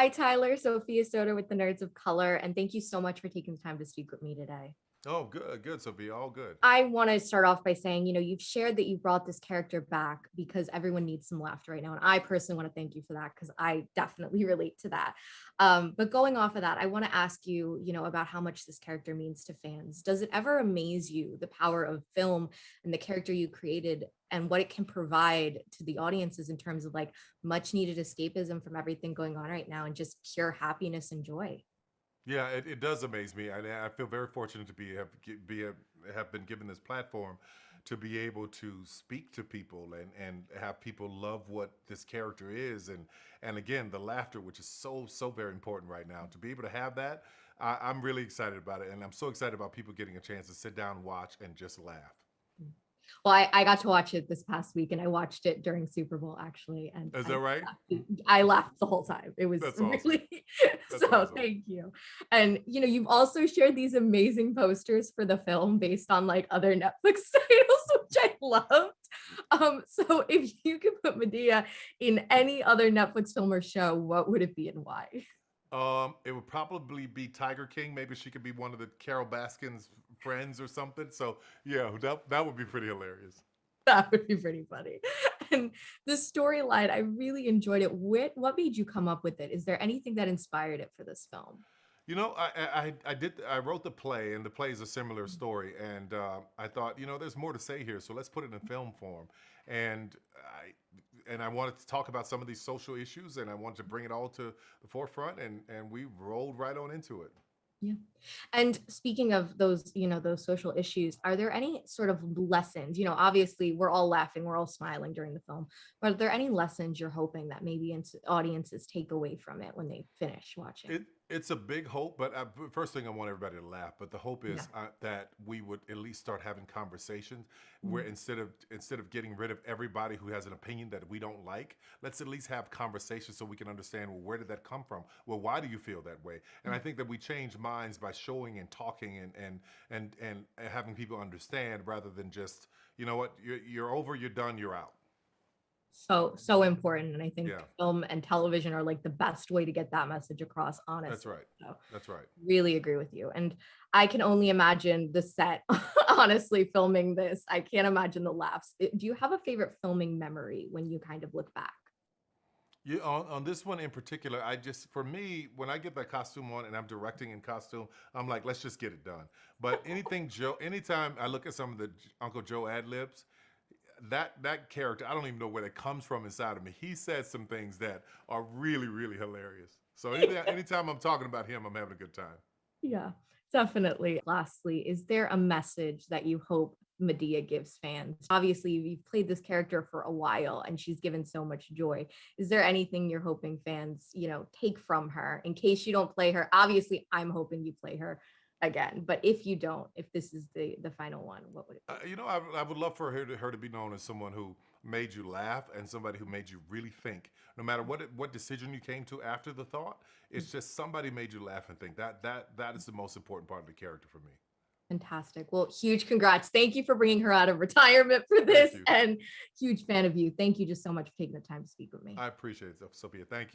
Hi, Tyler. Sophia Soda with the Nerds of Color, and thank you so much for taking the time to speak with me today. Oh, good, good, Sophia. All good. I want to start off by saying, you've shared that you brought this character back because everyone needs some laughter right now. And I personally want to thank you for that because I definitely relate to that. But going off of that, I want to ask you, about how much this character means to fans. Does it ever amaze you the power of film and the character you created and what it can provide to the audiences in terms of like much needed escapism from everything going on right now and just pure happiness and joy? Yeah, it does amaze me. I feel very fortunate to have been given this platform to be able to speak to people and have people love what this character is and again the laughter, which is so very important right now. To be able to have that, I'm really excited about it, and I'm so excited about people getting a chance to sit down, watch, and just laugh. Well, I got to watch it this past week and I watched it during Super Bowl actually. And Is that right? I laughed the whole time. It was That's awesome. really That's so awesome. thank you. And you've also shared these amazing posters for the film based on like other Netflix titles, which I loved. So if you could put Medea in any other Netflix film or show, what would it be and why? It would probably be Tiger King. Maybe she could be one of the Carol Baskin's friends or something. So yeah, that would be pretty hilarious. That would be pretty funny. And the storyline, I really enjoyed it. What made you come up with it? Is there anything that inspired it for this film? You know, I wrote the play, and the play is a similar story, and I thought, there's more to say here, so let's put it in film form, and I wanted to talk about some of these social issues, and I wanted to bring it all to the forefront, and we rolled right on into it. Yeah. And speaking of those, those social issues, are there any sort of lessons? Obviously we're all laughing, we're all smiling during the film, but are there any lessons you're hoping that maybe audiences take away from it when they finish watching? It's a big hope, but first thing I want everybody to laugh. But the hope Yeah. is that we would at least start having conversations where Mm. instead of getting rid of everybody who has an opinion that we don't like, let's at least have conversations so we can understand, well, where did that come from? Well, why do you feel that way? And I think that we change minds by showing and talking and having people understand rather than just, you know what, you're over, you're done, you're out. So important, and I think Yeah, film and television are like the best way to get that message across, that's honestly. right. So That's right. really agree with you, and I can only imagine the set honestly filming this. I can't imagine the laughs. Do you have a favorite filming memory when you kind of look back? Yeah, on this one in particular, for me, when I get that costume on and I'm directing in costume, I'm like, let's just get it done. But anytime I look at some of the Uncle Joe ad libs, that character, I don't even know where that comes from inside of me. He says some things that are really hilarious. So anytime I'm talking about him, I'm having a good time. Yeah, definitely. Lastly, is there a message that you hope Medea gives fans? Obviously, you've played this character for a while and she's given so much joy. Is there anything you're hoping fans, take from her in case you don't play her? Obviously, I'm hoping you play her again, but if you don't, if this is the final one, what would it be? I would love for her to be known as someone who made you laugh and somebody who made you really think. No matter what decision you came to after the thought, it's just somebody made you laugh and think. That is the most important part of the character for me. Fantastic. Well, huge congrats. Thank you for bringing her out of retirement for Thank this you. and huge fan of you. Thank you just so much for taking the time to speak with me. I appreciate it, Sophia. Thank you.